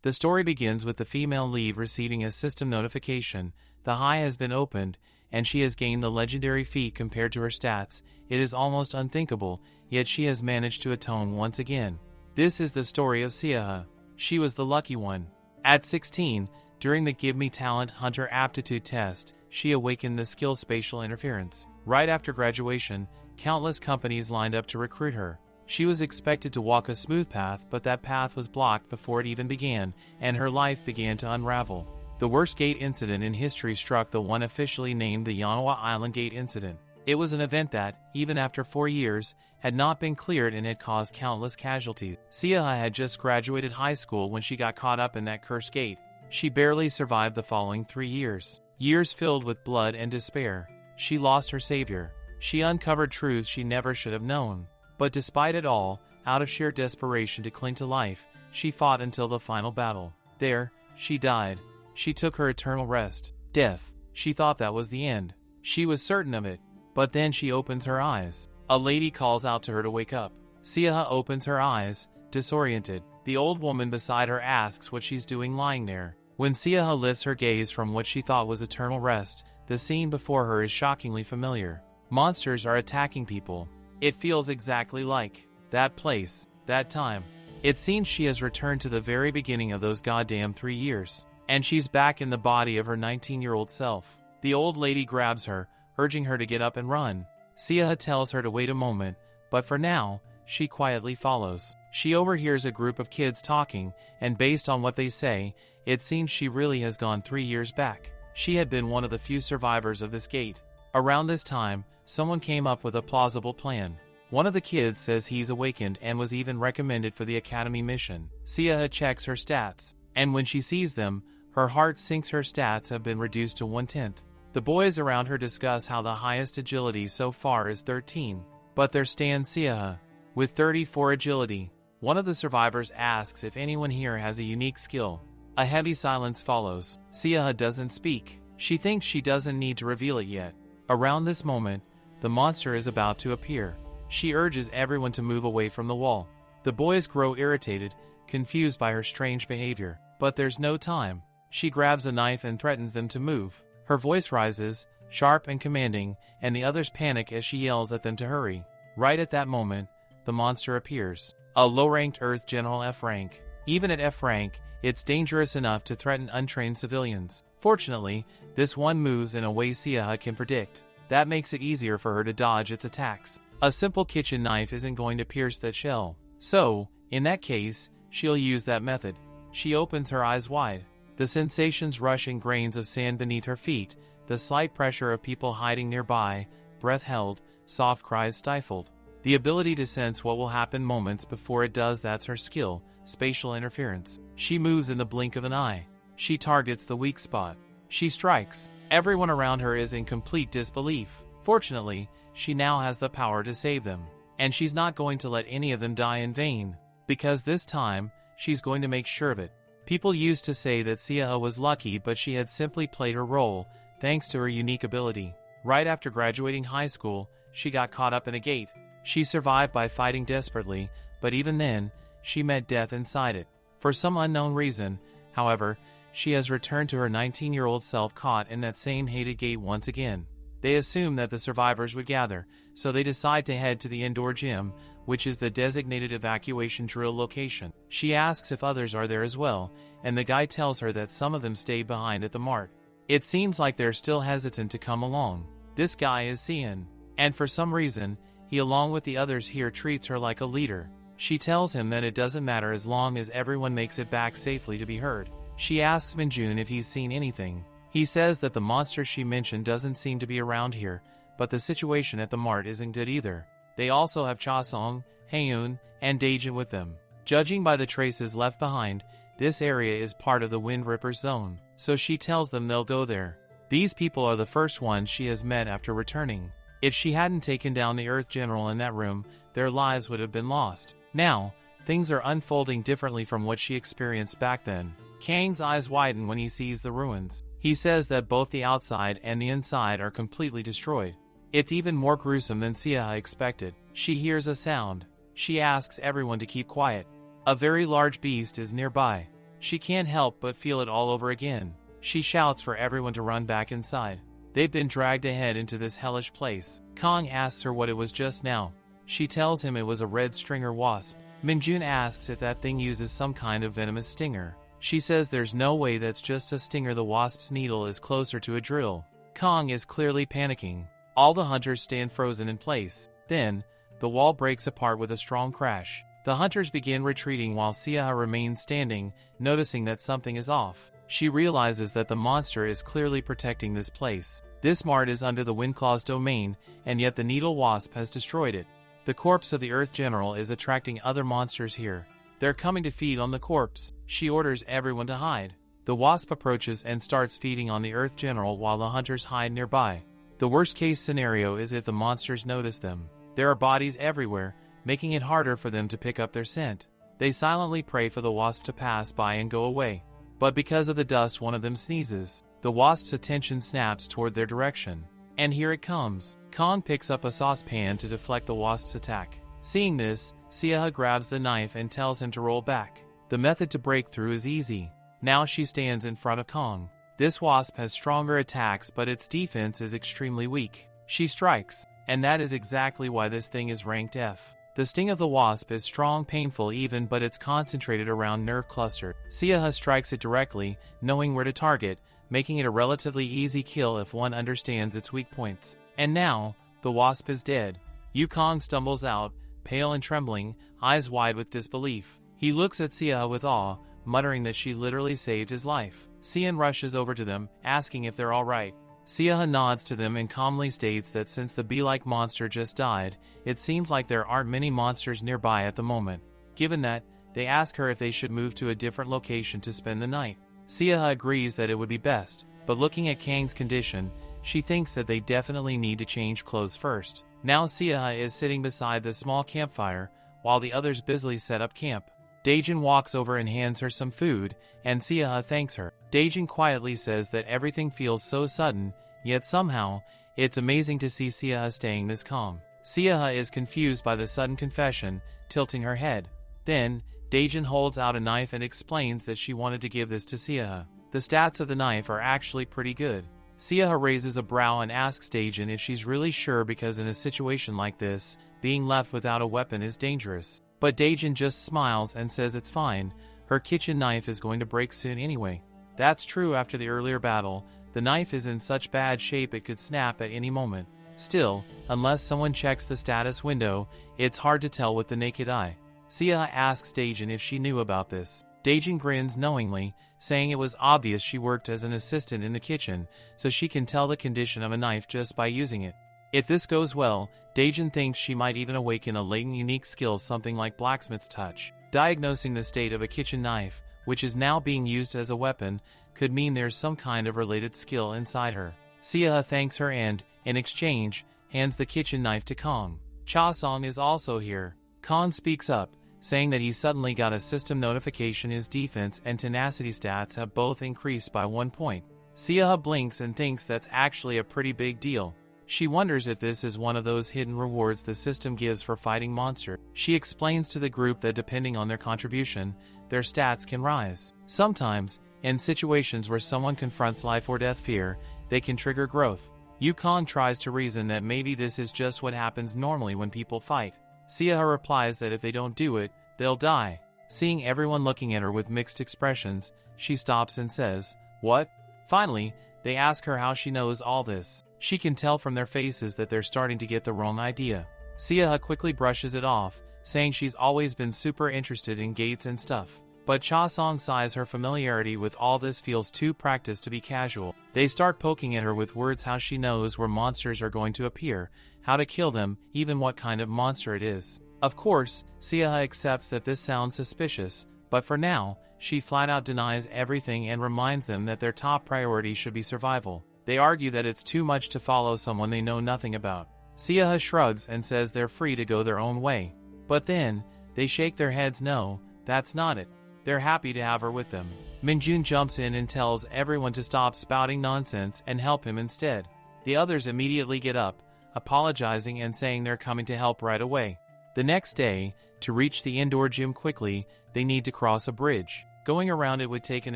The story begins with the female lead receiving a system notification. The high has been opened, and she has gained the legendary feat compared to her stats. It is almost unthinkable, yet she has managed to atone once again. This is the story of Siaha. She was the lucky one. At 16, during the Give Me Talent Hunter aptitude test, she awakened the skill spatial interference. Right after graduation, countless companies lined up to recruit her. She was expected to walk a smooth path, but that path was blocked before it even began, and her life began to unravel. The worst gate incident in history struck, the one officially named the Manhwa Island Gate Incident. It was an event that, even after 4 years, had not been cleared and had caused countless casualties. Siaha had just graduated high school when she got caught up in that cursed gate. She barely survived the following 3 years. Years filled with blood and despair. She lost her savior. She uncovered truths she never should have known. But despite it all, out of sheer desperation to cling to life, she fought until the final battle. There, she died. She took her eternal rest. Death. She thought that was the end. She was certain of it. But then she opens her eyes. A lady calls out to her to wake up. Siaha opens her eyes, disoriented. The old woman beside her asks what she's doing lying there. When Siaha lifts her gaze from what she thought was eternal rest, the scene before her is shockingly familiar. Monsters are attacking people. It feels exactly like that place, that time. It seems she has returned to the very beginning of those goddamn 3 years. And she's back in the body of her 19-year-old self. The old lady grabs her, urging her to get up and run. Siaha tells her to wait a moment, but for now, she quietly follows. She overhears a group of kids talking, and based on what they say, it seems she really has gone 3 years back. She had been one of the few survivors of this gate. Around this time, someone came up with a plausible plan. One of the kids says he's awakened and was even recommended for the academy mission. Siaha checks her stats, and when she sees them, her heart sinks. Her stats have been reduced to 1/10. The boys around her discuss how the highest agility so far is 13, but there stands Siaha with 34 agility. One of the survivors asks if anyone here has a unique skill. A heavy silence follows. Siaha doesn't speak. She thinks she doesn't need to reveal it yet. Around this moment, the monster is about to appear. She urges everyone to move away from the wall. The boys grow irritated, confused by her strange behavior. But there's no time. She grabs a knife and threatens them to move. Her voice rises, sharp and commanding, and the others panic as she yells at them to hurry. Right at that moment, the monster appears. A low-ranked Earth General F rank. Even at F rank, it's dangerous enough to threaten untrained civilians. Fortunately, this one moves in a way Siaha can predict. That makes it easier for her to dodge its attacks. A simple kitchen knife isn't going to pierce that shell. So, in that case, she'll use that method. She opens her eyes wide. The sensations rushing, grains of sand beneath her feet, the slight pressure of people hiding nearby, breath held, soft cries stifled. The ability to sense what will happen moments before it does, that's her skill, spatial interference. She moves in the blink of an eye. She targets the weak spot. She strikes. Everyone around her is in complete disbelief. Fortunately, she now has the power to save them. And she's not going to let any of them die in vain. Because this time, she's going to make sure of it. People used to say that Siaha was lucky, but she had simply played her role, thanks to her unique ability. Right after graduating high school, she got caught up in a gate. She survived by fighting desperately, but even then, she met death inside it. For some unknown reason, however, she has returned to her 19-year-old self caught in that same hated gate once again. They assume that the survivors would gather, so they decide to head to the indoor gym, which is the designated evacuation drill location. She asks if others are there as well, and the guy tells her that some of them stayed behind at the mart. It seems like they're still hesitant to come along. This guy is Cian, and for some reason, he along with the others here treats her like a leader. She tells him that it doesn't matter as long as everyone makes it back safely to be heard. She asks Minjun if he's seen anything. He says that the monster she mentioned doesn't seem to be around here, but the situation at the mart isn't good either. They also have Cha-song, Haeun, and Daejin with them. Judging by the traces left behind, this area is part of the Wind Ripper's zone, so she tells them they'll go there. These people are the first ones she has met after returning. If she hadn't taken down the Earth General in that room, their lives would have been lost. Now, things are unfolding differently from what she experienced back then. Kang's eyes widen when he sees the ruins. He says that both the outside and the inside are completely destroyed. It's even more gruesome than Siaha expected. She hears a sound. She asks everyone to keep quiet. A very large beast is nearby. She can't help but feel it all over again. She shouts for everyone to run back inside. They've been dragged ahead into this hellish place. Kong asks her what it was just now. She tells him it was a red stringer wasp. Minjun asks if that thing uses some kind of venomous stinger. She says there's no way that's just a stinger. The wasp's needle is closer to a drill. Kong is clearly panicking. All the hunters stand frozen in place. Then, the wall breaks apart with a strong crash. The hunters begin retreating while Siaha remains standing, noticing that something is off. She realizes that the monster is clearly protecting this place. This mart is under the Windclaw's domain, and yet the needle wasp has destroyed it. The corpse of the Earth General is attracting other monsters here. They're coming to feed on the corpse. She orders everyone to hide. The wasp approaches and starts feeding on the Earth General while the hunters hide nearby. The worst-case scenario is if the monsters notice them. There are bodies everywhere, making it harder for them to pick up their scent. They silently pray for the wasp to pass by and go away. But because of the dust, one of them sneezes. The wasp's attention snaps toward their direction. And here it comes. Kong picks up a saucepan to deflect the wasp's attack. Seeing this, Siaha grabs the knife and tells him to roll back. The method to break through is easy. Now she stands in front of Kong. This wasp has stronger attacks, but its defense is extremely weak. She strikes, and that is exactly why this thing is ranked F. The sting of the wasp is strong, painful even, but it's concentrated around nerve cluster. Siaha strikes it directly, knowing where to target, making it a relatively easy kill if one understands its weak points. And now, the wasp is dead. Yukong stumbles out, pale and trembling, eyes wide with disbelief. He looks at Siaha with awe, muttering that she literally saved his life. Sian rushes over to them, asking if they're alright. Siaha nods to them and calmly states that since the bee-like monster just died, it seems like there aren't many monsters nearby at the moment. Given that, they ask her if they should move to a different location to spend the night. Siaha agrees that it would be best, but looking at Kang's condition, she thinks that they definitely need to change clothes first. Now Siaha is sitting beside the small campfire, while the others busily set up camp. Daejin walks over and hands her some food, and Siaha thanks her. Daejin quietly says that everything feels so sudden, yet somehow, it's amazing to see Siaha staying this calm. Siaha is confused by the sudden confession, tilting her head. Then, Daejin holds out a knife and explains that she wanted to give this to Siaha. The stats of the knife are actually pretty good. Siaha raises a brow and asks Daejin if she's really sure, because in a situation like this, being left without a weapon is dangerous. But Daejin just smiles and says it's fine, her kitchen knife is going to break soon anyway. That's true. After the earlier battle, the knife is in such bad shape it could snap at any moment. Still, unless someone checks the status window, it's hard to tell with the naked eye. Siaha asks Daejin if she knew about this. Daejin grins knowingly, saying it was obvious she worked as an assistant in the kitchen, so she can tell the condition of a knife just by using it. If this goes well, Daejin thinks she might even awaken a latent unique skill, something like blacksmith's touch. Diagnosing the state of a kitchen knife, which is now being used as a weapon, could mean there's some kind of related skill inside her. Siaha thanks her and, in exchange, hands the kitchen knife to Kong. Cha Song is also here. Kong speaks up, saying that he suddenly got a system notification his defense and tenacity stats have both increased by 1 point. Siaha blinks and thinks that's actually a pretty big deal. She wonders if this is one of those hidden rewards the system gives for fighting monsters. She explains to the group that depending on their contribution, their stats can rise. Sometimes, in situations where someone confronts life or death fear, they can trigger growth. Yukong tries to reason that maybe this is just what happens normally when people fight. Siaha replies that if they don't do it, they'll die. Seeing everyone looking at her with mixed expressions, she stops and says, "What?" Finally, they ask her how she knows all this. She can tell from their faces that they're starting to get the wrong idea. Siaha quickly brushes it off, saying she's always been super interested in gates and stuff. But Cha Song sighs her familiarity with all this feels too practiced to be casual. They start poking at her with words how she knows where monsters are going to appear, how to kill them, even what kind of monster it is. Of course, Siaha accepts that this sounds suspicious, but for now, she flat out denies everything and reminds them that their top priority should be survival. They argue that it's too much to follow someone they know nothing about. Siaha shrugs and says they're free to go their own way. But then, they shake their heads no, that's not it. They're happy to have her with them. Minjun jumps in and tells everyone to stop spouting nonsense and help him instead. The others immediately get up, apologizing and saying they're coming to help right away. The next day, to reach the indoor gym quickly, they need to cross a bridge. Going around it would take an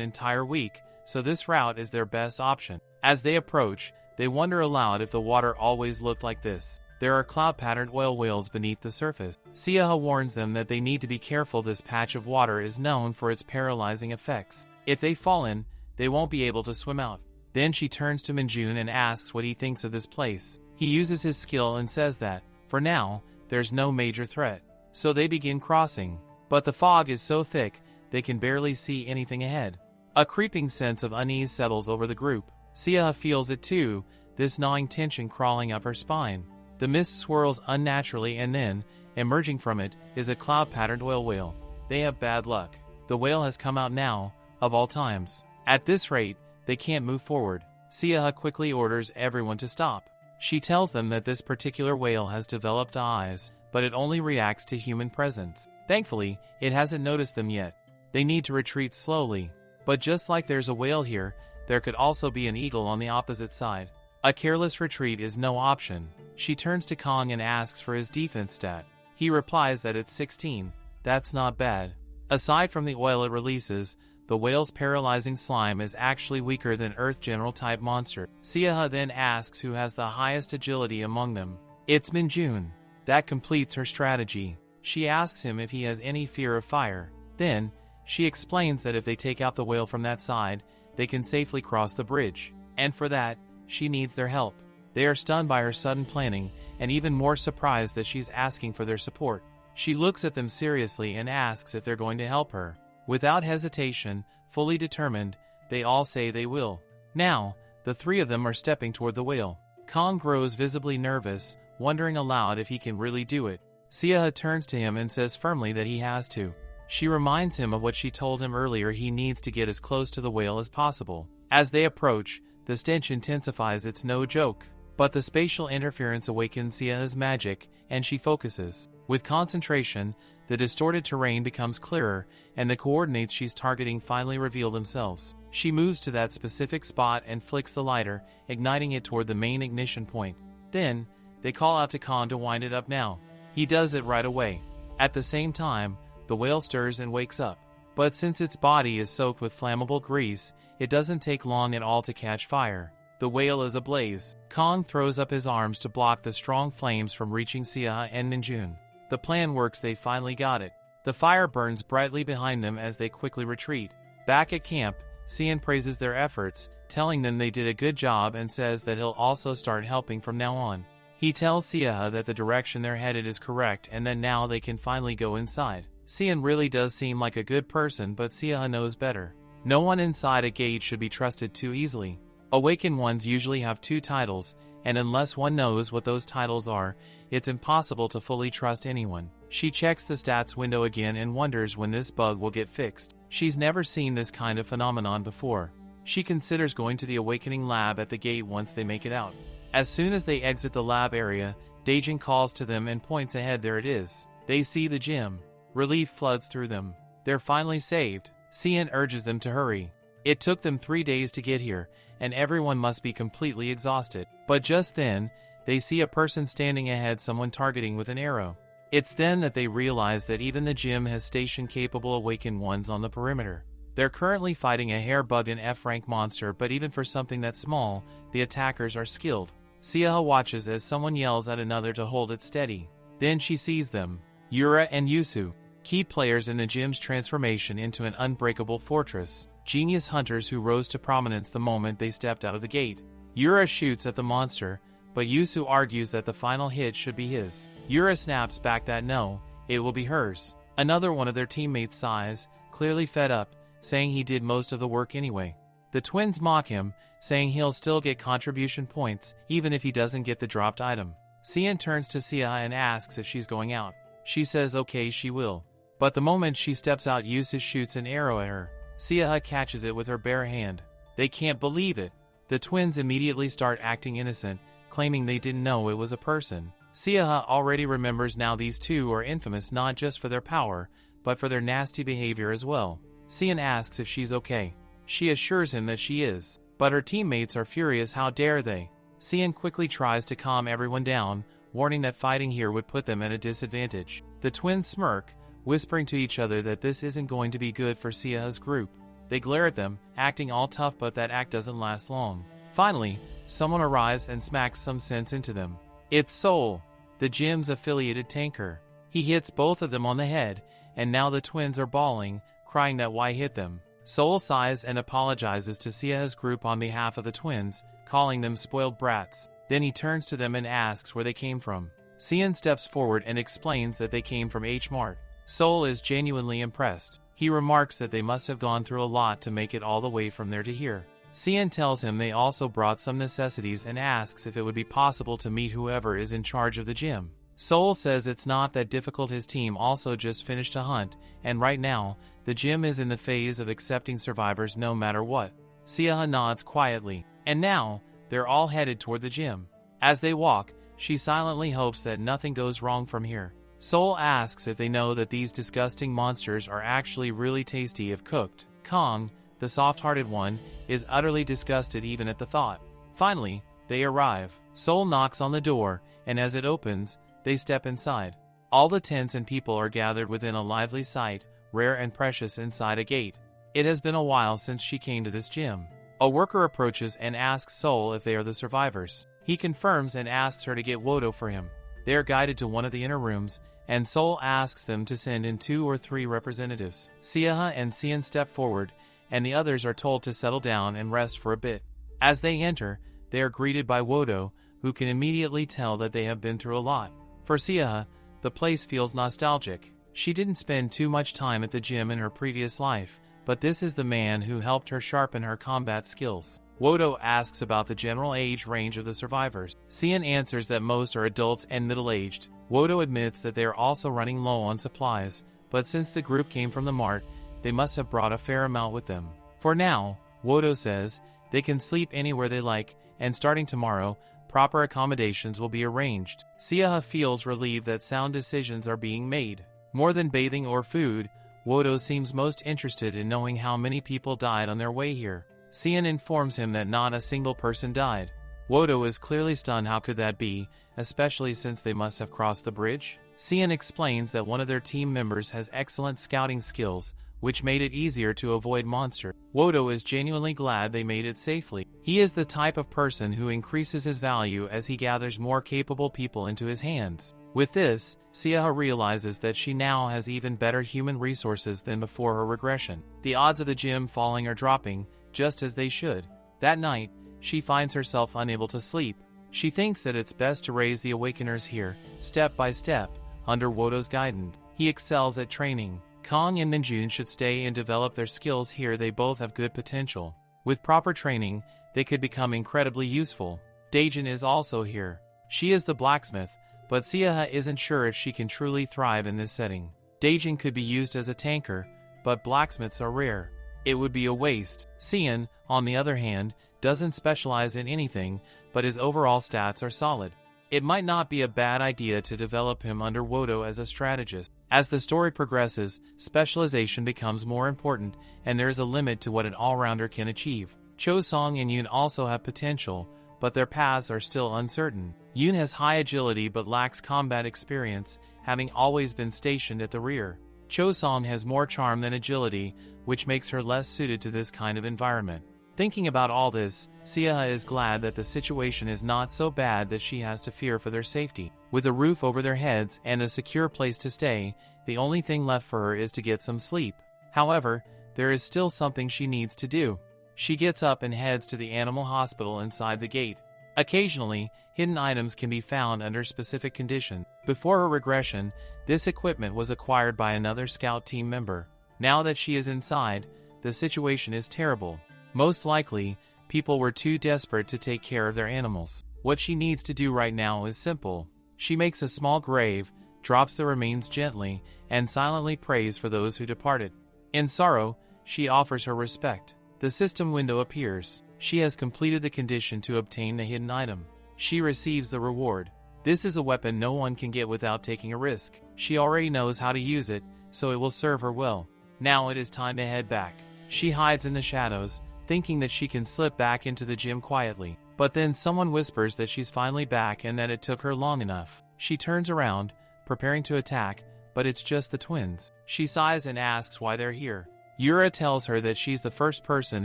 entire week, so this route is their best option. As they approach, they wonder aloud if the water always looked like this. There are cloud-patterned oil whales beneath the surface. Siaha warns them that they need to be careful. This patch of water is known for its paralyzing effects. If they fall in, they won't be able to swim out. Then she turns to Minjun and asks what he thinks of this place. He uses his skill and says that, for now, there's no major threat. So they begin crossing. But the fog is so thick, they can barely see anything ahead. A creeping sense of unease settles over the group. Siaha feels it too, this gnawing tension crawling up her spine. The mist swirls unnaturally and then, emerging from it, is a cloud-patterned oil whale. They have bad luck. The whale has come out now, of all times. At this rate, they can't move forward. Siaha quickly orders everyone to stop. She tells them that this particular whale has developed eyes, but it only reacts to human presence. Thankfully, it hasn't noticed them yet. They need to retreat slowly. But just like there's a whale here, there could also be an eagle on the opposite side. A careless retreat is no option. She turns to Kong and asks for his defense stat. He replies that it's 16. That's not bad. Aside from the oil it releases, the whale's paralyzing slime is actually weaker than Earth General type monster. Siaha then asks who has the highest agility among them. It's Minjun. That completes her strategy. She asks him if he has any fear of fire. Then, she explains that if they take out the whale from that side, they can safely cross the bridge. And for that, she needs their help. They are stunned by her sudden planning, and even more surprised that she's asking for their support. She looks at them seriously and asks if they're going to help her. Without hesitation, fully determined, they all say they will. Now, the three of them are stepping toward the whale. Kong grows visibly nervous, wondering aloud if he can really do it. Siaha turns to him and says firmly that he has to. She reminds him of what she told him earlier. He needs to get as close to the whale as possible. As they approach, the stench intensifies. It's no joke. But the spatial interference awakens Siaha's magic, and she focuses. With concentration, the distorted terrain becomes clearer, and the coordinates she's targeting finally reveal themselves. She moves to that specific spot and flicks the lighter, igniting it toward the main ignition point. Then, they call out to Khan to wind it up now. He does it right away. At the same time, the whale stirs and wakes up. But since its body is soaked with flammable grease, it doesn't take long at all to catch fire. The whale is ablaze. Kong throws up his arms to block the strong flames from reaching Siaha and Minjun. The plan works. They finally got it. The fire burns brightly behind them as they quickly retreat. Back at camp, Sian praises their efforts, telling them they did a good job and says that he'll also start helping from now on. He tells Siaha that the direction they're headed is correct and that now they can finally go inside. Sian really does seem like a good person, but Siaha knows better. No one inside a gate should be trusted too easily. Awakened ones usually have 2 titles, and unless one knows what those titles are, it's impossible to fully trust anyone. She checks the stats window again and wonders when this bug will get fixed. She's never seen this kind of phenomenon before. She considers going to the awakening lab at the gate once they make it out. As soon as they exit the lab area, Daejin calls to them and points ahead. There it is. They see the gym. Relief floods through them. They're finally saved. Sian urges them to hurry. It took them 3 days to get here, and everyone must be completely exhausted. But just then, they see a person standing ahead, someone targeting with an arrow. It's then that they realize that even the gym has stationed capable awakened ones on the perimeter. They're currently fighting a hair-bugged and F-rank monster, but even for something that small, the attackers are skilled. Siaha watches as someone yells at another to hold it steady. Then she sees them. Yura and Yusu, key players in the gym's transformation into an unbreakable fortress. Genius hunters who rose to prominence the moment they stepped out of the gate. Yura shoots at the monster, but Yusu argues that the final hit should be his. Yura snaps back that no, it will be hers. Another one of their teammates sighs, clearly fed up, saying he did most of the work anyway. The twins mock him, saying he'll still get contribution points, even if he doesn't get the dropped item. Sian turns to Siaha and asks if she's going out. She says okay, she will. But the moment she steps out, Yusu shoots an arrow at her. Siaha catches it with her bare hand. They can't believe it. The twins immediately start acting innocent, claiming they didn't know it was a person. Siaha already remembers now these two are infamous not just for their power, but for their nasty behavior as well. Sian asks if she's okay. She assures him that she is, but her teammates are furious. How dare they? Sian quickly tries to calm everyone down, warning that fighting here would put them at a disadvantage. The twins smirk, whispering to each other that this isn't going to be good for Sia's group. They glare at them, acting all tough, but that act doesn't last long. Finally, someone arrives and smacks some sense into them. It's Soul, the gym's affiliated tanker. He hits both of them on the head, and now the twins are bawling, crying that why hit them. Soul sighs and apologizes to Sia's group on behalf of the twins, calling them spoiled brats. Then he turns to them and asks where they came from. Sian steps forward and explains that they came from H-Mart. Soul is genuinely impressed. He remarks that they must have gone through a lot to make it all the way from there to here. Sian tells him they also brought some necessities and asks if it would be possible to meet whoever is in charge of the gym. Soul says it's not that difficult. His team also just finished a hunt, and right now, the gym is in the phase of accepting survivors no matter what. Sia nods quietly, and now, they're all headed toward the gym. As they walk, she silently hopes that nothing goes wrong from here. Soul asks if they know that these disgusting monsters are actually really tasty if cooked. Kong, the soft-hearted one, is utterly disgusted even at the thought. Finally, they arrive. Soul knocks on the door, and as it opens, they step inside. All the tents and people are gathered within a lively sight, rare and precious inside a gate. It has been a while since she came to this gym. A worker approaches and asks Soul if they are the survivors. He confirms and asks her to get Wodo for him. They are guided to one of the inner rooms, and Soul asks them to send in 2 or 3 representatives. Sia and Sian step forward, and the others are told to settle down and rest for a bit. As they enter, they are greeted by Wodo, who can immediately tell that they have been through a lot. For Sia, the place feels nostalgic. She didn't spend too much time at the gym in her previous life, but this is the man who helped her sharpen her combat skills. Wodo asks about the general age range of the survivors. Sian answers that most are adults and middle-aged. Wodo admits that they are also running low on supplies, but since the group came from the mart, they must have brought a fair amount with them. For now, Wodo says, they can sleep anywhere they like, and starting tomorrow, proper accommodations will be arranged. Sia feels relieved that sound decisions are being made. More than bathing or food, Wodo seems most interested in knowing how many people died on their way here. Sian informs him that not a single person died. Wodo is clearly stunned. How could that be, especially since they must have crossed the bridge? Sian explains that one of their team members has excellent scouting skills, which made it easier to avoid monsters. Wodo is genuinely glad they made it safely. He is the type of person who increases his value as he gathers more capable people into his hands. With this, Sia realizes that she now has even better human resources than before her regression. The odds of the gym falling are dropping, just as they should. That night, she finds herself unable to sleep. She thinks that it's best to raise the Awakeners here, step by step, under Wodo's guidance. He excels at training. Kong and Minjun should stay and develop their skills here. They both have good potential. With proper training, they could become incredibly useful. Daejin is also here. She is the blacksmith, but Sia isn't sure if she can truly thrive in this setting. Daejin could be used as a tanker, but blacksmiths are rare. It would be a waste. Sian, on the other hand, doesn't specialize in anything, but his overall stats are solid. It might not be a bad idea to develop him under Wodo as a strategist. As the story progresses, specialization becomes more important, and there is a limit to what an all-rounder can achieve. Chosong and Yoon also have potential, but their paths are still uncertain. Yoon has high agility but lacks combat experience, having always been stationed at the rear. Chosong has more charm than agility, which makes her less suited to this kind of environment. Thinking about all this, Sia is glad that the situation is not so bad that she has to fear for their safety. With a roof over their heads and a secure place to stay, the only thing left for her is to get some sleep. However, there is still something she needs to do. She gets up and heads to the animal hospital inside the gate. Occasionally, hidden items can be found under specific conditions. Before her regression, this equipment was acquired by another scout team member. Now that she is inside, the situation is terrible. Most likely, people were too desperate to take care of their animals. What she needs to do right now is simple. She makes a small grave, drops the remains gently, and silently prays for those who departed. In sorrow, she offers her respect. The system window appears. She has completed the condition to obtain the hidden item. She receives the reward. This is a weapon no one can get without taking a risk. She already knows how to use it, so it will serve her well. Now it is time to head back. She hides in the shadows, thinking that she can slip back into the gym quietly. But then someone whispers that she's finally back and that it took her long enough. She turns around, preparing to attack, but it's just the twins. She sighs and asks why they're here. Yura tells her that she's the first person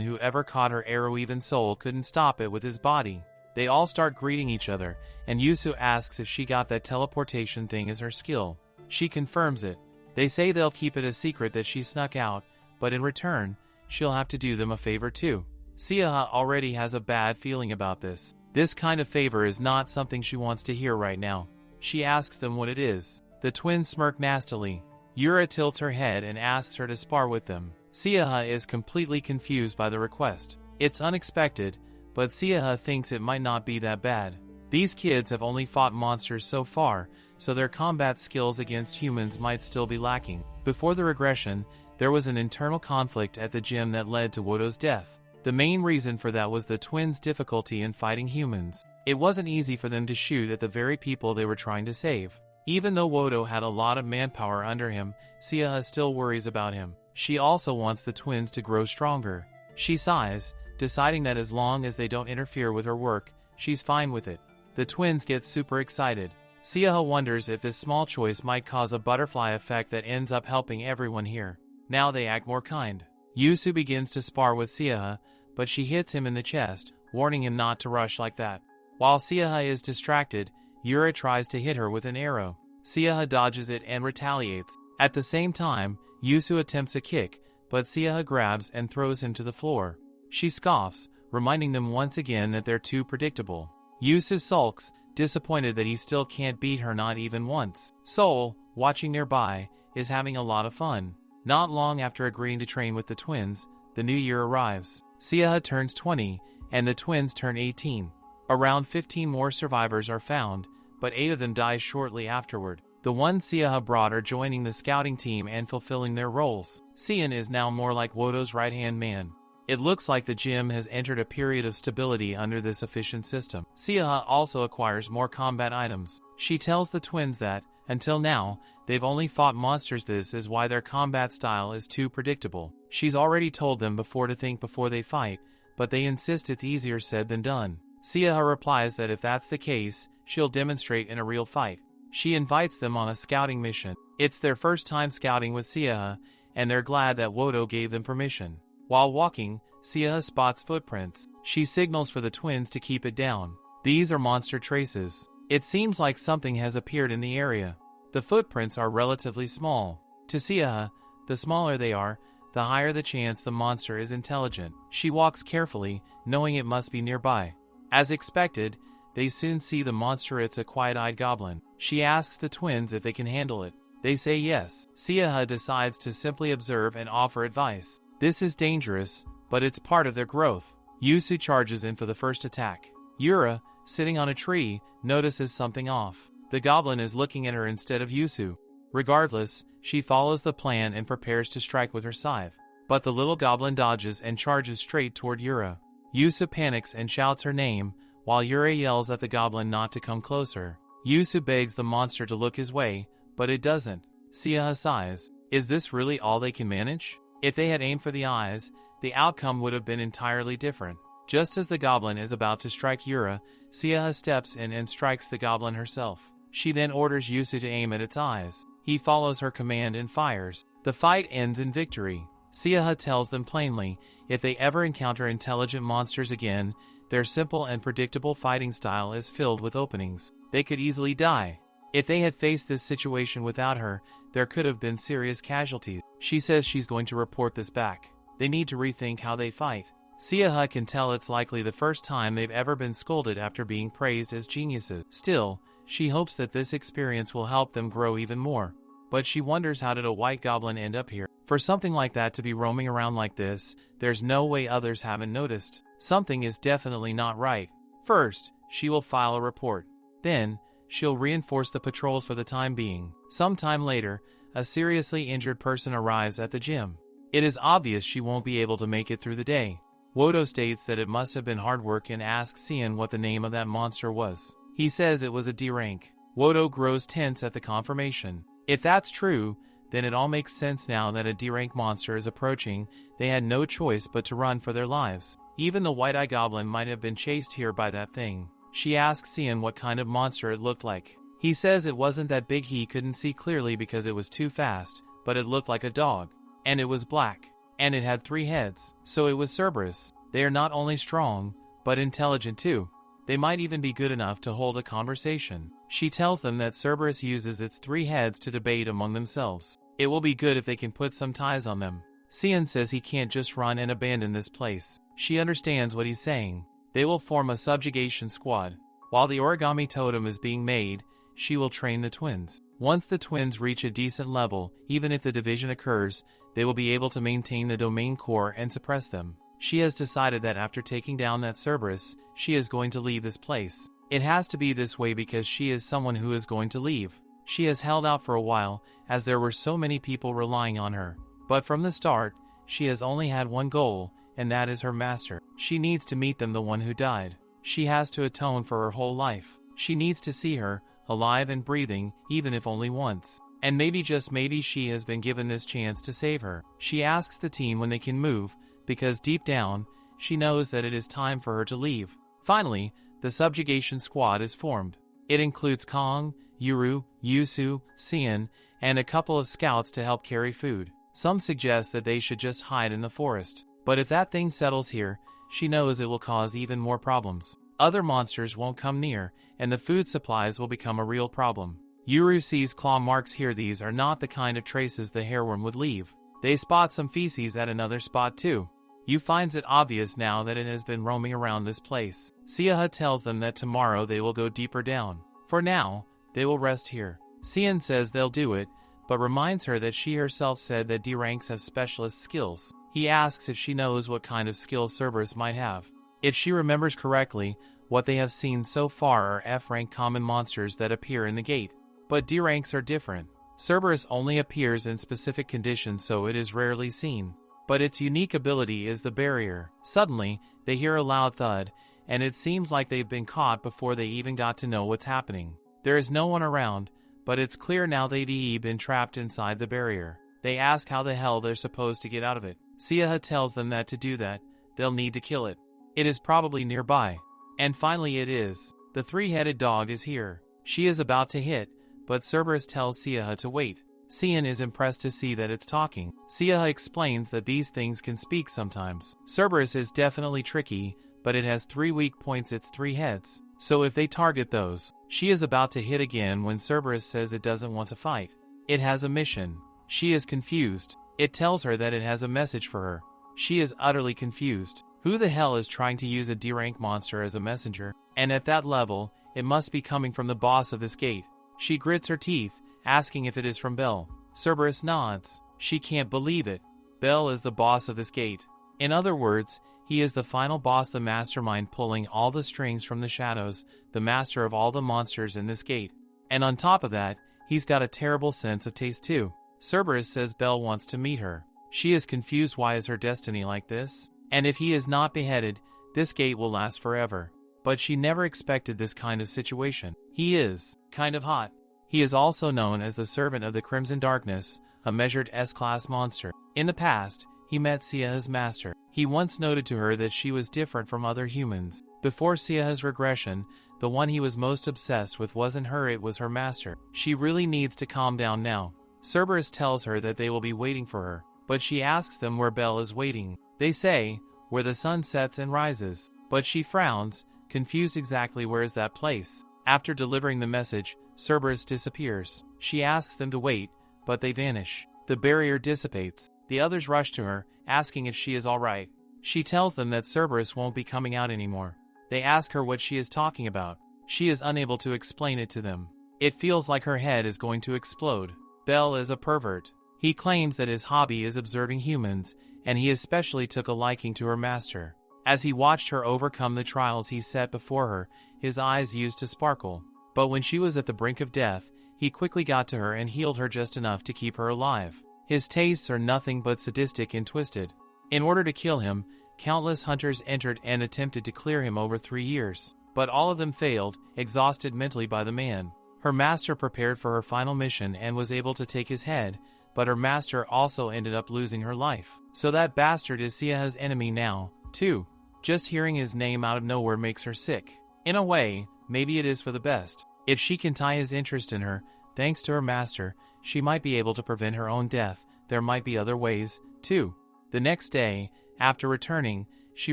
who ever caught her arrow-even soul couldn't stop it with his body. They all start greeting each other, and Yusu asks if she got that teleportation thing as her skill. She confirms it. They say they'll keep it a secret that she snuck out, but in return, she'll have to do them a favor too. Siaha already has a bad feeling about this. This kind of favor is not something she wants to hear right now. She asks them what it is. The twins smirk nastily. Yura tilts her head and asks her to spar with them. Siaha is completely confused by the request. It's unexpected, but Siaha thinks it might not be that bad. These kids have only fought monsters so far, so their combat skills against humans might still be lacking. Before the regression, there was an internal conflict at the gym that led to Wodo's death. The main reason for that was the twins' difficulty in fighting humans. It wasn't easy for them to shoot at the very people they were trying to save. Even though Wodo had a lot of manpower under him, Siaha still worries about him. She also wants the twins to grow stronger. She sighs, deciding that as long as they don't interfere with her work, she's fine with it. The twins get super excited. Siaha wonders if this small choice might cause a butterfly effect that ends up helping everyone here. Now they act more kind. Yusu begins to spar with Siaha, but she hits him in the chest, warning him not to rush like that. While Siaha is distracted, Yura tries to hit her with an arrow. Siaha dodges it and retaliates. At the same time, Yusu attempts a kick, but Siaha grabs and throws him to the floor. She scoffs, reminding them once again that they're too predictable. Yusu sulks, disappointed that he still can't beat her not even once. Sol, watching nearby, is having a lot of fun. Not long after agreeing to train with the twins, the new year arrives. Siaha turns 20, and the twins turn 18. Around 15 more survivors are found, but 8 of them die shortly afterward. The ones Siaha brought are joining the scouting team and fulfilling their roles. Sian is now more like Wodo's right-hand man. It looks like the gym has entered a period of stability under this efficient system. Siaha also acquires more combat items. She tells the twins that, until now, they've only fought monsters. This is why their combat style is too predictable. She's already told them before to think before they fight, but they insist it's easier said than done. Siaha replies that if that's the case, she'll demonstrate in a real fight. She invites them on a scouting mission. It's their first time scouting with Siaha, and they're glad that Wodo gave them permission. While walking, Siaha spots footprints. She signals for the twins to keep it down. These are monster traces. It seems like something has appeared in the area. The footprints are relatively small. To Siaha, the smaller they are, the higher the chance the monster is intelligent. She walks carefully, knowing it must be nearby. As expected, they soon see the monster. It's a quiet-eyed goblin. She asks the twins if they can handle it. They say yes. Siaha decides to simply observe and offer advice. This is dangerous, but it's part of their growth. Yusu charges in for the first attack. Yura, sitting on a tree, notices something off. The goblin is looking at her instead of Yusu. Regardless, she follows the plan and prepares to strike with her scythe. But the little goblin dodges and charges straight toward Yura. Yusu panics and shouts her name, while Yura yells at the goblin not to come closer. Yusu begs the monster to look his way, but it doesn't. Siaha sighs. Is this really all they can manage? If they had aimed for the eyes, the outcome would have been entirely different. Just as the goblin is about to strike Yura, Siaha steps in and strikes the goblin herself. She then orders Yusu to aim at its eyes. He follows her command and fires. The fight ends in victory. Siaha tells them plainly, if they ever encounter intelligent monsters again, their simple and predictable fighting style is filled with openings. They could easily die. If they had faced this situation without her, there could have been serious casualties. She says she's going to report this back. They need to rethink how they fight. Siaha can tell it's likely the first time they've ever been scolded after being praised as geniuses. Still, she hopes that this experience will help them grow even more. But she wonders, how did a white goblin end up here? For something like that to be roaming around like this, there's no way others haven't noticed. Something is definitely not right. First, she will file a report. Then, she'll reinforce the patrols for the time being. Sometime later, a seriously injured person arrives at the gym. It is obvious she won't be able to make it through the day. Wodo states that it must have been hard work and asks Sian what the name of that monster was. He says it was a D rank. Wodo grows tense at the confirmation. If that's true, then it all makes sense now that a D rank monster is approaching. They had no choice but to run for their lives. Even the white-eye goblin might have been chased here by that thing. She asks Sian what kind of monster it looked like. He says it wasn't that big, he couldn't see clearly because it was too fast, but it looked like a dog. And it was black. And it had 3 heads. So it was Cerberus. They are not only strong, but intelligent too. They might even be good enough to hold a conversation. She tells them that Cerberus uses its 3 heads to debate among themselves. It will be good if they can put some ties on them. Sion says he can't just run and abandon this place. She understands what he's saying. They will form a subjugation squad. While the origami totem is being made, she will train the twins. Once the twins reach a decent level, even if the division occurs, they will be able to maintain the domain core and suppress them. She has decided that after taking down that Cerberus, she is going to leave this place. It has to be this way because she is someone who is going to leave. She has held out for a while, as there were so many people relying on her. But from the start, she has only had one goal, and that is her master. She needs to meet them, the one who died. She has to atone for her whole life. She needs to see her, alive and breathing, even if only once. And maybe, just maybe, she has been given this chance to save her. She asks the team when they can move, because deep down, she knows that it is time for her to leave. Finally, the subjugation squad is formed. It includes Kong, Yuru, Yusu, Sion, and a couple of scouts to help carry food. Some suggest that they should just hide in the forest. But if that thing settles here, she knows it will cause even more problems. Other monsters won't come near, and the food supplies will become a real problem. Yuru sees claw marks here. These are not the kind of traces the hairworm would leave. They spot some feces at another spot too. Yu finds it obvious now that it has been roaming around this place. Siaha tells them that tomorrow they will go deeper down. For now, they will rest here. Sion says they'll do it, but reminds her that she herself said that D ranks have specialist skills. He asks if she knows what kind of skills Cerberus might have. If she remembers correctly, what they have seen so far are F-rank common monsters that appear in the gate. But D ranks are different. Cerberus only appears in specific conditions, so it is rarely seen. But its unique ability is the barrier. Suddenly, they hear a loud thud, and it seems like they've been caught before they even got to know what's happening. There is no one around, but it's clear now they've been trapped inside the barrier. They ask how the hell they're supposed to get out of it. Siaha tells them that to do that, they'll need to kill it. It is probably nearby. And finally it is. The 3-headed dog is here. She is about to hit, but Cerberus tells Siaha to wait. Sion is impressed to see that it's talking. Siaha explains that these things can speak sometimes. Cerberus is definitely tricky, but it has 3 weak points, its 3 heads. So if they target those, she is about to hit again when Cerberus says it doesn't want to fight. It has a mission. She is confused. It tells her that it has a message for her. She is utterly confused. Who the hell is trying to use a D-rank monster as a messenger? And at that level, it must be coming from the boss of this gate. She grits her teeth, asking if it is from Bell. Cerberus nods. She can't believe it. Bell is the boss of this gate. In other words, he is the final boss, the mastermind pulling all the strings from the shadows, the master of all the monsters in this gate. And on top of that, he's got a terrible sense of taste too. Cerberus says Bell wants to meet her. She is confused. Why is her destiny like this? And if he is not beheaded, this gate will last forever. But she never expected this kind of situation. He is kind of hot. He is also known as the Servant of the Crimson Darkness, a measured S-class monster. In the past, he met Siaha's master. He once noted to her that she was different from other humans. Before Siaha's regression, the one he was most obsessed with wasn't her, it was her master. She really needs to calm down now. Cerberus tells her that they will be waiting for her, but she asks them where Bell is waiting. They say, where the sun sets and rises. But she frowns, confused exactly where is that place. After delivering the message, Cerberus disappears. She asks them to wait, but they vanish. The barrier dissipates. The others rush to her, asking if she is alright. She tells them that Cerberus won't be coming out anymore. They ask her what she is talking about. She is unable to explain it to them. It feels like her head is going to explode. Bell is a pervert. He claims that his hobby is observing humans, and he especially took a liking to her master. As he watched her overcome the trials he set before her, his eyes used to sparkle. But when she was at the brink of death, he quickly got to her and healed her just enough to keep her alive. His tastes are nothing but sadistic and twisted. In order to kill him, countless hunters entered and attempted to clear him over 3 years. But all of them failed, exhausted mentally by the man. Her master prepared for her final mission and was able to take his head, but her master also ended up losing her life. So that bastard is Siaha's enemy now, too. Just hearing his name out of nowhere makes her sick. In a way, maybe it is for the best. If she can tie his interest in her, thanks to her master, she might be able to prevent her own death. There might be other ways, too. The next day, after returning, she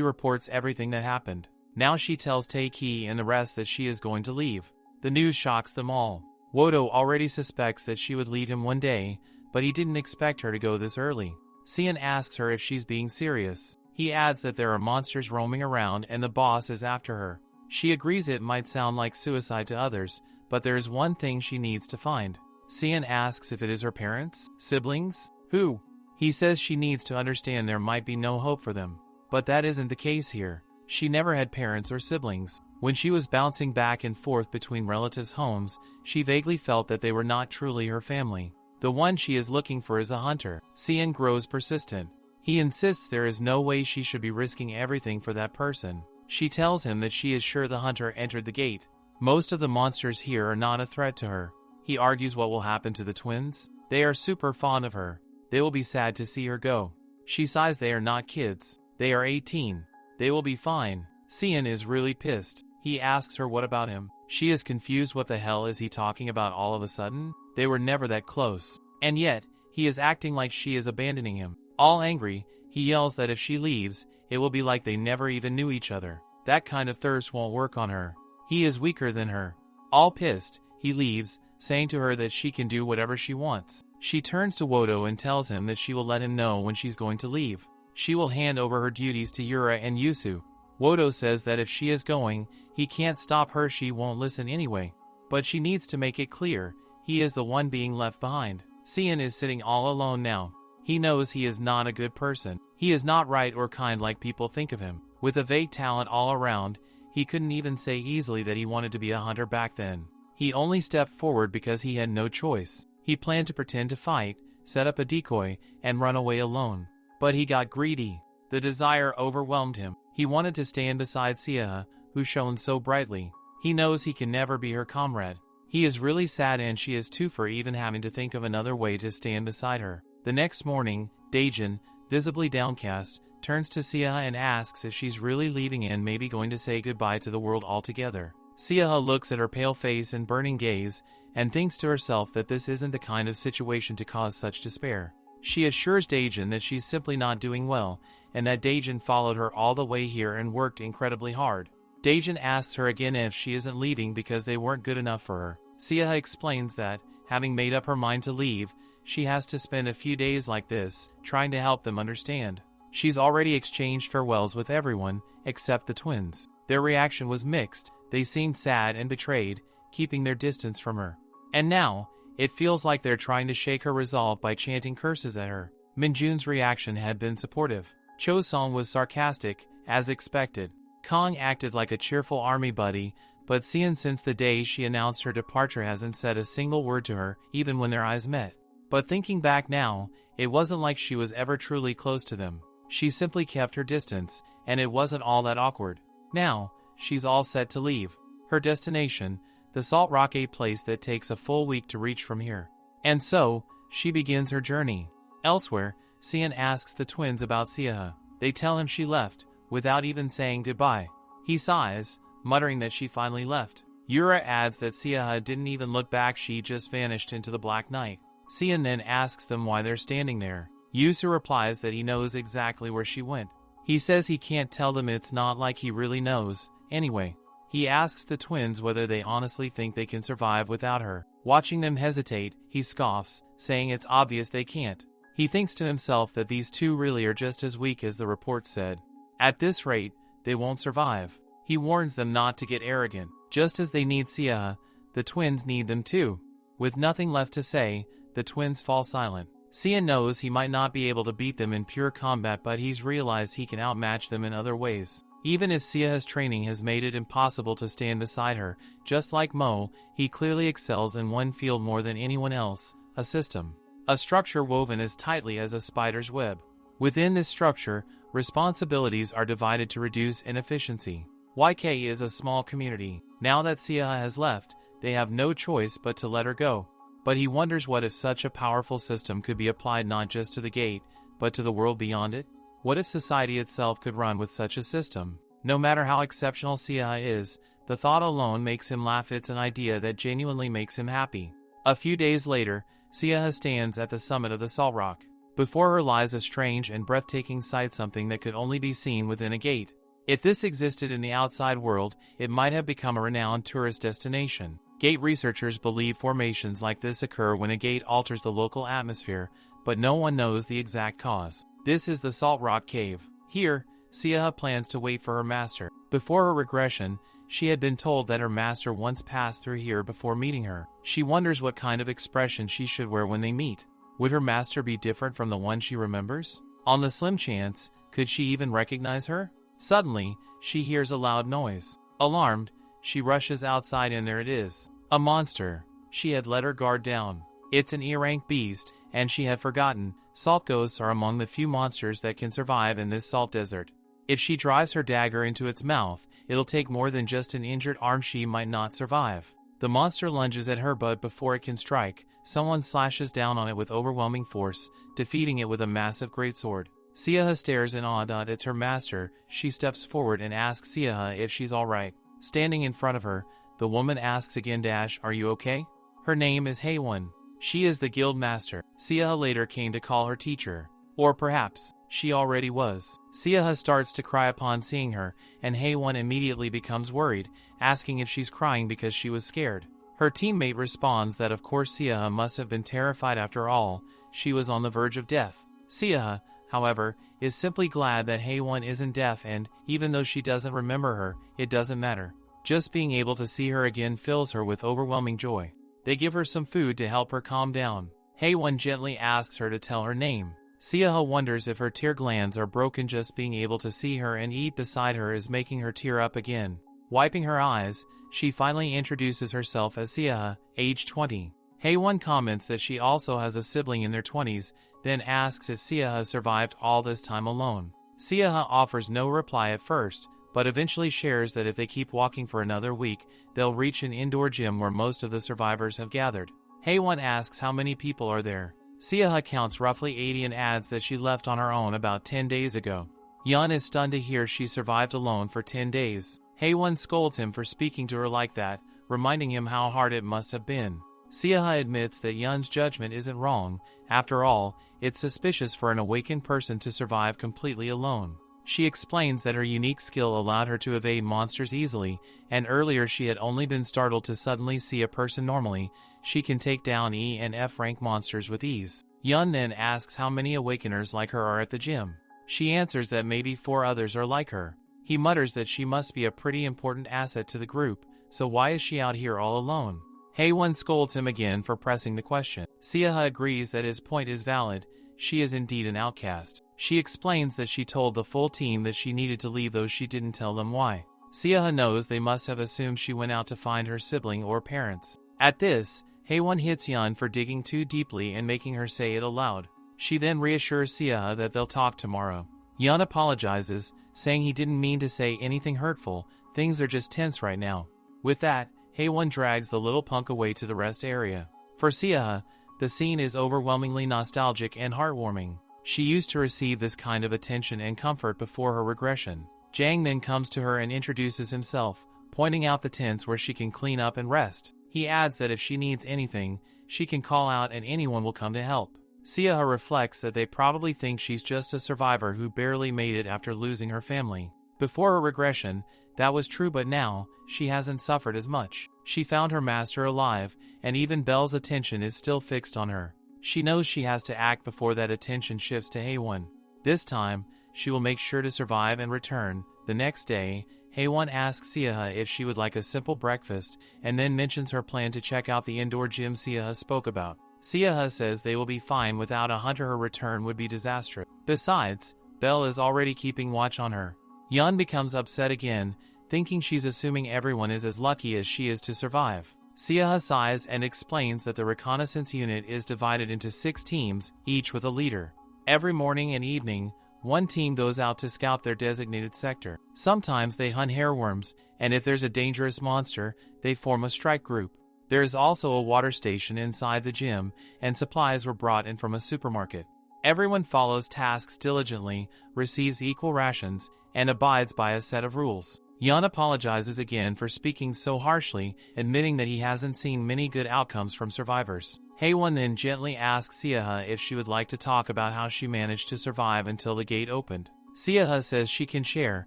reports everything that happened. Now she tells Taiki and the rest that she is going to leave. The news shocks them all. Wodo already suspects that she would leave him one day, but he didn't expect her to go this early. Cian asks her if she's being serious. He adds that there are monsters roaming around and the boss is after her. She agrees it might sound like suicide to others, but there is one thing she needs to find. Cian asks if it is her parents, siblings, who? He says she needs to understand there might be no hope for them. But that isn't the case here. She never had parents or siblings. When she was bouncing back and forth between relatives' homes, she vaguely felt that they were not truly her family. The one she is looking for is a hunter. Cian grows persistent. He insists there is no way she should be risking everything for that person. She tells him that she is sure the hunter entered the gate. Most of the monsters here are not a threat to her. He argues what will happen to the twins. They are super fond of her. They will be sad to see her go. She sighs. They are not kids. They are 18. They will be fine. Cian is really pissed. He asks her what about him. She is confused. What the hell is he talking about all of a sudden? They were never that close. And yet, he is acting like she is abandoning him. All angry, he yells that if she leaves, it will be like they never even knew each other. That kind of thirst won't work on her. He is weaker than her. All pissed, he leaves, saying to her that she can do whatever she wants. She turns to Wodo and tells him that she will let him know when she's going to leave. She will hand over her duties to Yura and Yusu. Wodo says that if she is going, he can't stop her. She won't listen anyway. But she needs to make it clear, he is the one being left behind. Cian is sitting all alone now. He knows he is not a good person. He is not right or kind like people think of him. With a vague talent all around, he couldn't even say easily that he wanted to be a hunter back then. He only stepped forward because he had no choice. He planned to pretend to fight, set up a decoy, and run away alone. But he got greedy. The desire overwhelmed him. He wanted to stand beside Sia, who shone so brightly. He knows he can never be her comrade. He is really sad and she is too for even having to think of another way to stand beside her. The next morning, Daijin, visibly downcast, turns to Sia and asks if she's really leaving and maybe going to say goodbye to the world altogether. Sia looks at her pale face and burning gaze, and thinks to herself that this isn't the kind of situation to cause such despair. She assures Daijin that she's simply not doing well, and that Daijin followed her all the way here and worked incredibly hard. Daijin asks her again if she isn't leaving because they weren't good enough for her. Sia explains that, having made up her mind to leave, she has to spend a few days like this, trying to help them understand. She's already exchanged farewells with everyone, except the twins. Their reaction was mixed. They seemed sad and betrayed, keeping their distance from her. And now, it feels like they're trying to shake her resolve by chanting curses at her. Minjun's reaction had been supportive. Cho-song was sarcastic, as expected. Kong acted like a cheerful army buddy, but Cian since the day she announced her departure hasn't said a single word to her, even when their eyes met. But thinking back now, it wasn't like she was ever truly close to them. She simply kept her distance, and it wasn't all that awkward. Now, she's all set to leave. Her destination, the Salt Rock, a place that takes a full week to reach from here. And so, she begins her journey. Elsewhere, Cian asks the twins about Sia. They tell him she left, without even saying goodbye. He sighs, muttering that she finally left. Yura adds that Sia didn't even look back, she just vanished into the black night. Cian then asks them why they're standing there. Yusu replies that he knows exactly where she went. He says he can't tell them. It's not like he really knows. Anyway, he asks the twins whether they honestly think they can survive without her. Watching them hesitate, he scoffs, saying it's obvious they can't. He thinks to himself that these two really are just as weak as the report said. At this rate, they won't survive. He warns them not to get arrogant. Just as they need Sia, the twins need them too. With nothing left to say, the twins fall silent. Cian knows he might not be able to beat them in pure combat, but he's realized he can outmatch them in other ways. Even if Sia's training has made it impossible to stand beside her, just like Mo, he clearly excels in one field more than anyone else, a system. A structure woven as tightly as a spider's web. Within this structure, responsibilities are divided to reduce inefficiency. YK is a small community. Now that Sia has left, they have no choice but to let her go. But he wonders what if such a powerful system could be applied not just to the gate, but to the world beyond it? What if society itself could run with such a system? No matter how exceptional Sia is, The thought alone makes him laugh. It's an idea that genuinely makes him happy. A few days later, Siaha stands at the summit of the salt rock. Before her lies a strange and breathtaking sight, something that could only be seen within a gate. If this existed in the outside world, it might have become a renowned tourist destination. Gate researchers believe formations like this occur when a gate alters the local atmosphere, but no one knows the exact cause. This is the Salt Rock Cave. Here, Siaha plans to wait for her master. Before her regression, she had been told that her master once passed through here before meeting her. She wonders what kind of expression she should wear when they meet. Would her master be different from the one she remembers? On the slim chance, could she even recognize her? Suddenly, she hears a loud noise. Alarmed, she rushes outside and there it is. A monster. She had let her guard down. It's an E-rank beast, and she had forgotten, salt ghosts are among the few monsters that can survive in this salt desert. If she drives her dagger into its mouth, it'll take more than just an injured arm. She might not survive. The monster lunges at her, but before it can strike, someone slashes down on it with overwhelming force, defeating it with a massive greatsword. Siaha stares in awe at her master. She steps forward and asks Siaha if she's alright. Standing in front of her, the woman asks again, "Are you okay?" Her name is Haewon. She is the guild master. Siaha later came to call her teacher. Or perhaps, she already was. Siaha starts to cry upon seeing her, and Haewon immediately becomes worried, asking if she's crying because she was scared. Her teammate responds that of course Siaha must have been terrified. After all, she was on the verge of death. Siaha, however, is simply glad that Haewon isn't deaf, and, even though she doesn't remember her, it doesn't matter. Just being able to see her again fills her with overwhelming joy. They give her some food to help her calm down. Haewon gently asks her to tell her name. Siaha wonders if her tear glands are broken. Just being able to see her and eat beside her is making her tear up again. Wiping her eyes, she finally introduces herself as Siaha, age 20. Haewon comments that she also has a sibling in their 20s, then asks if Siaha survived all this time alone. Siaha offers no reply at first, but eventually shares that if they keep walking for another week, they'll reach an indoor gym where most of the survivors have gathered. Haewon asks how many people are there. Siaha counts roughly 80 and adds that she left on her own about 10 days ago. Yun is stunned to hear she survived alone for 10 days. Haewon scolds him for speaking to her like that, reminding him how hard it must have been. Siaha admits that Yun's judgment isn't wrong. After all, it's suspicious for an awakened person to survive completely alone. She explains that her unique skill allowed her to evade monsters easily, and earlier she had only been startled to suddenly see a person normally. She can take down E and F rank monsters with ease. Yun then asks how many awakeners like her are at the gym. She answers that maybe 4 others are like her. He mutters that she must be a pretty important asset to the group, so why is she out here all alone? Haewon scolds him again for pressing the question. Siaha agrees that his point is valid. She is indeed an outcast. She explains that she told the full team that she needed to leave, though she didn't tell them why. Siaha knows they must have assumed she went out to find her sibling or parents. At this, Haewon hits Yun for digging too deeply and making her say it aloud. She then reassures Siaha that they'll talk tomorrow. Yun apologizes, saying he didn't mean to say anything hurtful. Things are just tense right now. With that, Haewon drags the little punk away to the rest area. For Siaha, the scene is overwhelmingly nostalgic and heartwarming. She used to receive this kind of attention and comfort before her regression. Jang then comes to her and introduces himself, pointing out the tents where she can clean up and rest. He adds that if she needs anything, she can call out and anyone will come to help. Siaha reflects that they probably think she's just a survivor who barely made it after losing her family. Before her regression, that was true, but now, she hasn't suffered as much. She found her master alive, and even Belle's attention is still fixed on her. She knows she has to act before that attention shifts to Haewon. This time, she will make sure to survive and return. The next day, Haewon asks Siaha if she would like a simple breakfast, and then mentions her plan to check out the indoor gym Siaha spoke about. Siaha says they will be fine without a hunter. Her return would be disastrous. Besides, Belle is already keeping watch on her. Yun becomes upset again, thinking she's assuming everyone is as lucky as she is to survive. Siaha sighs and explains that the reconnaissance unit is divided into 6 teams, each with a leader. Every morning and evening, one team goes out to scout their designated sector. Sometimes they hunt hairworms, and if there's a dangerous monster, they form a strike group. There is also a water station inside the gym, and supplies were brought in from a supermarket. Everyone follows tasks diligently, receives equal rations, and abides by a set of rules. Yun apologizes again for speaking so harshly, admitting that he hasn't seen many good outcomes from survivors. Haewon then gently asks Seoha if she would like to talk about how she managed to survive until the gate opened. Seoha says she can share,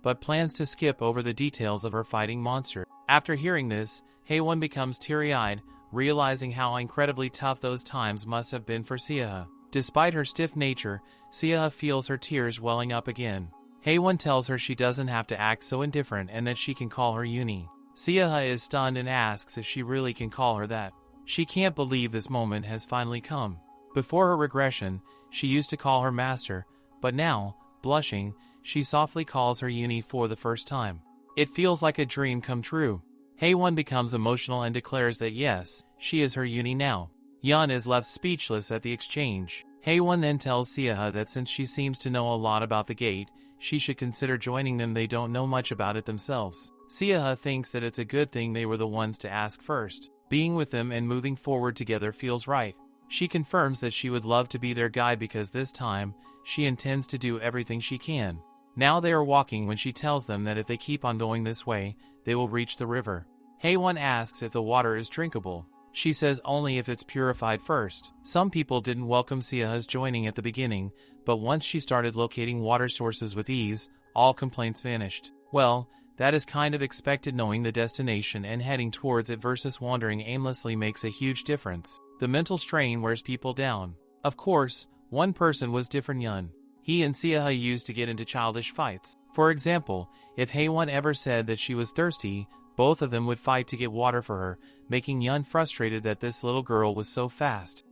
but plans to skip over the details of her fighting monster. After hearing this, Haewon becomes teary-eyed, realizing how incredibly tough those times must have been for Seoha. Despite her stiff nature, Seoha feels her tears welling up again. Haewon tells her she doesn't have to act so indifferent and that she can call her Uni. Seoha is stunned and asks if she really can call her that. She can't believe this moment has finally come. Before her regression, she used to call her master, but now, blushing, she softly calls her Uni for the first time. It feels like a dream come true. Haewon becomes emotional and declares that yes, she is her Uni now. Yun is left speechless at the exchange. Haewon then tells Seoha that since she seems to know a lot about the gate, she should consider joining them. They don't know much about it themselves. Seoha thinks that it's a good thing they were the ones to ask first. Being with them and moving forward together feels right. She confirms that she would love to be their guide because this time, she intends to do everything she can. Now they are walking when she tells them that if they keep on going this way, they will reach the river. Haewon asks if the water is drinkable. She says only if it's purified first. Some people didn't welcome Seoha's joining at the beginning, but once she started locating water sources with ease, all complaints vanished. Well, that is kind of expected knowing the destination and heading towards it versus wandering aimlessly makes a huge difference. The mental strain wears people down. Of course, one person was different. Yun. He and Seoha used to get into childish fights. For example, if Haewon ever said that she was thirsty, both of them would fight to get water for her, making Yun frustrated that this little girl was so fast.